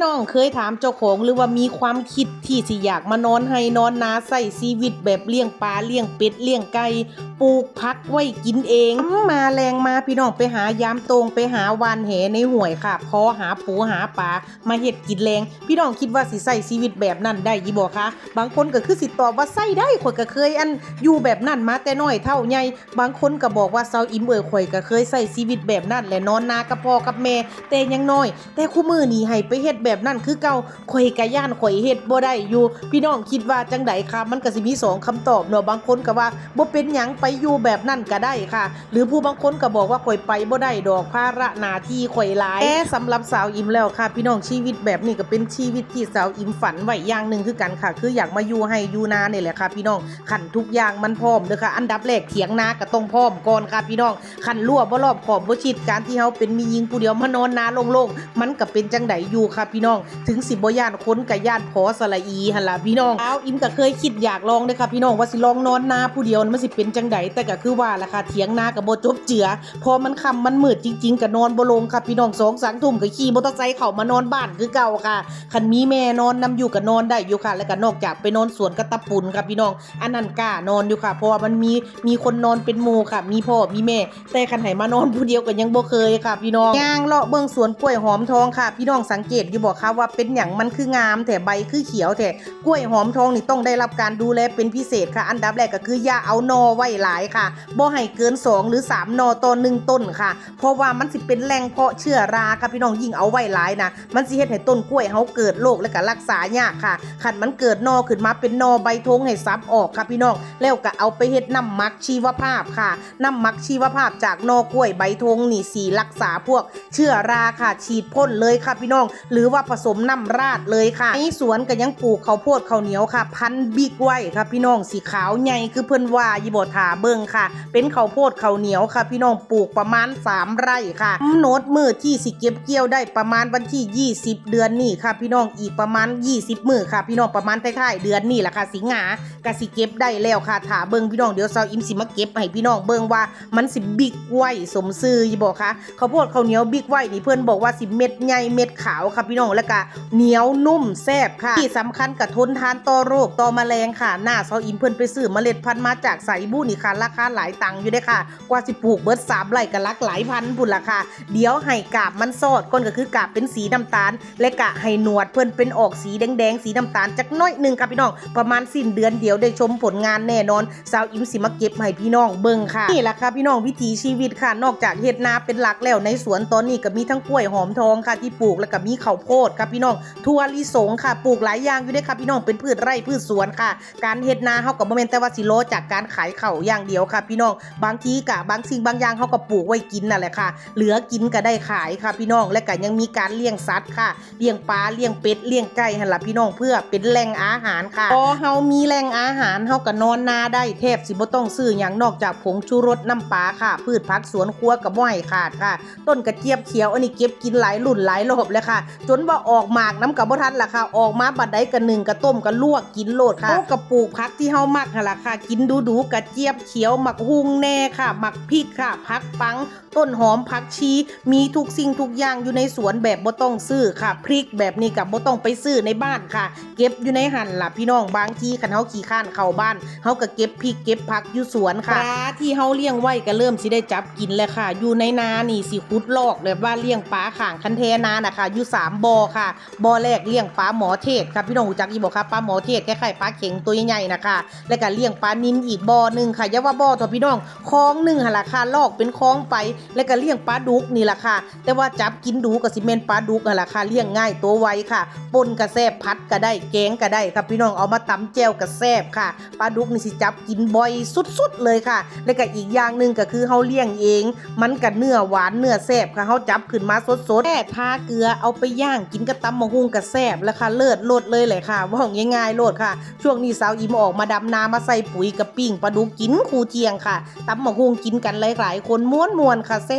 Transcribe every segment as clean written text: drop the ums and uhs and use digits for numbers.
น้องเคยถามเจ้าของหรือว่ามีความคิดที่สิอยากมานอนให้นอนนาใส่ชีวิตแบบเลี้ยงปลาเลี้ยงเป็ดเลี้ยงไก่ปลูกผักไว้กินเองมาแรงมาพี่น้องไปหายามตรงไปหาวานแหในห้วยค่ะพอหาปูหาปลามาเฮ็ดกินแรงพี่น้องคิดว่าสิใส่ชีวิตแบบนั้นได้ยี่บ่คะบางคนก็คือสิตอบว่าใส่ได้ข่อยก็เคยอยู่แบบนั้นมาแต่น้อยเท่าใหญ่บางคนก็บอกว่าเซาอิมข่อยก็เคยใส่ชีวิตแบบนั้นแหละนอนนากับพ่อกับแม่แต่ยังน้อยแต่คู่มือนี่ให้ไปเฮ็ดแบบนั้นคือเก่าข่อยก็ย่านข่อยเฮ็ดบ่ได้อยู่พี่น้องคิดว่าจังไดคะมันก็สิมี2คำตอบเนาะบางคนก็ว่าบ่เป็นหยังไปอยู่แบบนั้นก็ได้ค่ะหรือผู้บางคนก็บอกว่าข่อยไปบ่ได้ดอกภาระหน้าที่ข่อยหลายแต่สำหรับสาวอิมแล้วค่ะพี่น้องชีวิตแบบนี้ก็เป็นชีวิตที่สาวอิมฝันไว้อย่างนึงคือกันค่ะคืออยากมาอยู่ให้อยู่นานี่แหละค่ะพี่น้องคันทุกอย่างมันพร้อมเด้อค่ะอันดับแรกเถียงนาก็ต้องพร้อมก่อนค่ะพี่น้องคันรั่วบ่รอบขอบบ่ชิดการที่เฮาเป็นมีหญิงผู้เดียวมานอนนาโล่งๆมันก็เป็นจังไดอยู่ค่ะพี่น้องถึงสิบ่ย่านคนก็ย่านพอสระอีหั่นล่ะพี่น้องเอาอิมก็เคยคิดอยากลองเด้อค่ะพี่น้องว่าสิลองนอนนาผู้เดียวมันสิเป็นจังไดแต่ก็คือว่าล่ะค่ะเถียงนาก็บ่จบเจือพอมันค่ำมันมืดจริงๆก็นอนบ่ลงค่ะพี่น้อง2-3 ทุ่มก็ขี่มอเตอร์ไซค์เข้ามานอนบ้านคือเก่าค่ะคันมีแม่นอนนํอยู่ก็นอนได้อยู่ค่ะแล้วก็นอกจากไปนอนสวนกระตะปุ่นค่ะพี่น้องอันนั้นกล้านอนอยู่ค่ะเพราะว่ามันมีคนนอนเป็นหมู่ค่ะมีพ่อมีแม่แต่คันให้มานอนผู้เดียวก็ยังบ่เคยค่ะพี่น้องย่างเลาะเบิ่งสวนกล้วยหอมทองค่ะพี่น้องสังเกตอยู่บ่คะว่าเป็นหยังมันคืองามแต่ใบคือเขียวแต่กล้วยหอมทองนี่ต้องได้รับการดูแลเป็นพิเศษค่ะอันดับแรกก็คืออย่าเอานอไว้หลายค่ะบ่ให้เกิน2หรือ3นอต่อ1ต้นค่ะเพราะว่ามันสิเป็นแหล่งเพาะเชื้อราค่ะพี่น้องยิ่งเอาไว้หลายนะมันสิเฮ็ดให้ต้นกล้วยเฮาเกิดโรคและก็รักษายากค่ะคันมันเกิดนอขึ้นมาเป็นนอใบทงให้ซับออกค่ะพี่น้องแล้วก็เอาไปเฮ็ดน้ำหมักชีวภาพค่ะน้ำหมักชีวภาพจากนอกล้วยใบทงนี่สีรักษาพวกเชื้อราค่ะฉีดพ่นเลยค่ะพี่น้องหรือว่าผสมน้ำราดเลยค่ะในสวนก็ยังปลูกข้าวโพดข้าวเหนียวค่ะพันธุ์บิ๊กไว้ค่ะพี่น้องสีขาวใหญ่คือเพิ่นว่ายิบ่ทาเบิ่งค่ะเป็นข้าวโพดข้าวเหนียวค่ะพี่น้องปลูกประมาณ3ไร่ค่ะโน้ตมื้อที่สิเก็บเกี่ยวได้ประมาณวันที่20เดือนนี้ค่ะพี่น้องอีกประมาณ20มื้อค่ะพี่น้องประมาณท้ายๆเดือนนี้ล่ะค่ะสิงหาก็สิเก็บได้แล้วค่ะถ้าเบิ่งพี่น้องเดี๋ยวเซาอิมสิมาเก็บให้พี่น้องเบิ่งว่ามันสิบิ๊กไว้สมชื่อยิบ่คะข้าวโพดข้าวเหนียวบิ๊กไว้นี่เพิ่นบอกว่าสิเม็ดใหญ่เม็ดขาวค่ะพี่น้องแล้วก็เหนียวนุ่มแซ่บค่ะที่สำคัญก็ทนทานต่อโรคต่อแมลงค่ะหน้าเซาอิมเพิ่นไปซื้อเมล็ดพันธุ์มาจากไสบูนี่ค่ะราคาหลายตังค์อยู่เด้ค่ะกว่าสิปลูกเบิด3ไร่ก็หลายพันพุ่นล่ะค่ะเดี๋ยวให้กาบมันซอดก่อนก็คือกาบเป็นสีน้ำตาลและก็ให้หนวดเพิ่นเป็นออกสีแดงๆสีน้ำตาลจักน้อยนึงค่ะพี่น้องประมาณสิ้นเดือนเดียวได้ชมผลงานแน่นอนเซาอิมสิมาเก็บให้พี่น้องเบิ่งค่ะนี่ล่ะค่ะพี่น้องวิถีชีวิตค่ะนอกจากเฮ็ดนาเป็นหลักแล้วในสวนตอนนี้ก็มีทั้งกล้วยหอมทองค่ะที่ปลูกแล้วก็มีข้าวโพดค่ะพี่น้องถั่วลิสงค่ะปลูกหลายอย่างอยู่เด้ค่ะพี่น้องเป็นพืชไร่พืชสวนค่ะการเฮ็ดนาเฮาก็บ่แม่นแต่ว่าสิโลจากการขายข้าวอย่างเดียวค่ะพี่น้องบางทีก็บางสิ่งบางอย่างเฮาก็ปลูกไว้กินนั่นแหละค่ะเหลือกินก็ได้ขายค่ะพี่น้องและก็ยังมีการเลี้ยงสัตว์ค่ะเลี้ยงปลาเลี้ยงเป็ดเลี้ยงไก่หั่นล่ะพี่น้องเพื่อเป็นแหล่งอาหารค่ะพอเฮามีแหล่งอาหารเฮาก็นอนนาได้แทบสิบ่ต้องซื้อหยังนอกจากผงชูรสน้ำปลาค่ะพืชผักสวนครัวก็บ่ให้ขาดค่ะต้นกระเจี๊ยบเขียวอันนี้เก็บกินหลายรุ่นหลายรอบแล้วค่ะจนว่าออกหมากน้ำก็บ่ทันล่ะค่ะออกมาบัดใดก็นึ่งก็ต้มก็ลวกกินโลดค่ะเฮาก็ปลูกผักที่เฮามักหั่นล่ะค่ะกินดูๆกระเจี๊ยบเขียวหมักฮุงแน่ค่ะหมักพริกค่ะผักปังต้นหอมผักชีมีทุกสิ่งทุกอย่างอยู่ในสวนแบบบ่ต้องซื้อค่ะพริกแบบนี้ก็บ่ต้องไปซื้อในบ้านค่ะเก็บอยู่ในหั่นล่ะพี่น้องบางทีคันเฮาขี้ข้านเข้าบ้านเฮาก็เก็บพริกเก็บผักอยู่สวนค่ะปลาที่เฮาเลี้ยงไว้ก็เริ่มสิได้จับกินแล้วค่ะอยู่ในนานี่สิขุดลอกแบบว่าเลี้ยงปลาข้างคันแทนาน่ะค่ะอยู่3บ่อค่ะบ่อแรกเลี้ยงปลาหมอเทศค่ะพี่น้องรู้จักอีบ่คะปลาหมอเทศคล้ายๆปลาเข็งตัวใหญ่ๆน่ะค่ะแล้วก็เลี้ยงปลานิลอีกบ่อนึงค่ะอย่าว่าบ่อเถอะพี่น้องคลองนึงหั่นล่ะค่ะลอกเป็นคลองไปแล้วก็เลี้ยงปลาดุกนี่ล่ะค่ะแต่ว่าจับกินดูก็สิแม่นปลาดุกนั่นล่ะค่ะเลี้ยงง่ายตัวไวค่ะป่นก็แซ่บผัดก็ได้แกงก็ได้ครับพี่น้องเอามาตำแจ่วก็แซ่บค่ะปลาดุกนี่สิจับกินบ่อยสุดๆเลยค่ะแล้วก็อีกอย่างนึงก็คือเฮาเลี้ยงเองมันก็เนื้อหวานเนื้อแซ่บค่ะเฮาจับขึ้นมาสดๆแค่ทาเกลือเอาไปย่างกินกับตำมะฮุ่งก็แซ่บแล้วค่ะเลิศโลดเลยแหละค่ะว่าง่ายๆโลดค่ะช่วงนี้สาวอิมออกมาดำนามาใส่ปุ๋ยกับปิ้งปลาดุกกินคู่เที่ยงค่ะตำมะฮุ่งกินกันหลายๆคนม่วนๆค่ะแซ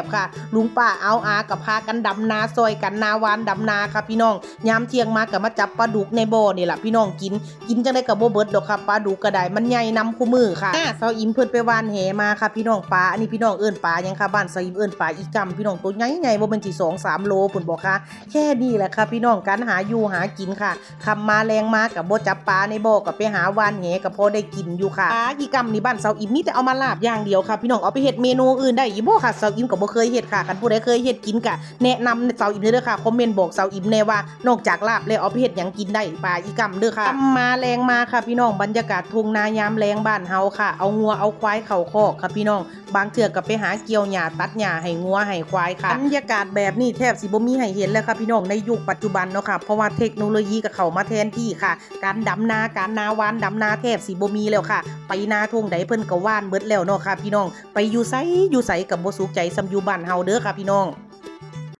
่บๆค่ะลุงป้าเอาอากับพากันดำนาซอยกันนาวานดำนาค่ะพี่น้องยามเที่ยงมาก็มาจับปลาดุกในบ่อนี่ล่ะพี่น้องกินจังได๋ก็บ่เบิดดอกค่ะปลาดุกก็ได้มันใหญ่นำคู่มือค่ะสาวอิมเพิ่นไปวานแหมาค่ะพี่น้องปลาอันนี้พี่น้องเอิ้นปลาหยังค่ะบ้านสาวอิมเอิ้นปลาอีกำพี่น้องตัวใหญ่ๆบ่แม่นสิ2-3 โลพุ่นบ่ค่ะแ แค่นี้แหละค่ะพี่น้องการหาอยู่หากินค่ะคำมาแรงมากับบ่จับปลาในบ่อกับไปหาวานแหกับพอได้กินอยู่ค่ะปลาอีกำนี่บ้านเสาอิมมีแต่เอามาลาบอย่างเดียวค่ะพี่น้องเอาไปเฮ็ดเมนูอื่นได้อีบ่ค่ะเสาอิมก็บ่เคยเฮ็ดค่ะคันผู้ใดเคยเฮ็ดกินก็แนะนำเสาอิมเด้อค่ะคอมเมนต์บอกเสาอิมแน่ว่านอกจากลาบแล้วเอาไปเฮ็ดหยังกินได้ปลาอีกำเด้อค่ะมาแรงมาค่ะพี่น้องบรรยากาศทุ่งนายามแรงบ้านเฮาค่ะเอางัวเอาควายเข้าคอกค่ะพี่น้องบางเทื่อก็ไปหาเกี่ยวหญ้าตัดหญ้าให้งัวให้ควายค่ะบรรยากาศแบบนี้แทบสิบ่มีให้เห็นแล้วค่ะพี่น้องในยุคปัจจุบันเนาะค่ะเพราะว่าเทคโนโลยีก็เข้ามาแทนที่ค่ะการดำนาการนาวานดำนาแทบสิบ่มีแล้วค่ะไปนาทุ่งใดเพิ่นก็ว่านเบิดแล้วเนาะค่ะพี่น้องไปอยู่ไสกับบ่สุขใจซำอยู่บ้านเฮาเด้อค่ะพี่น้อง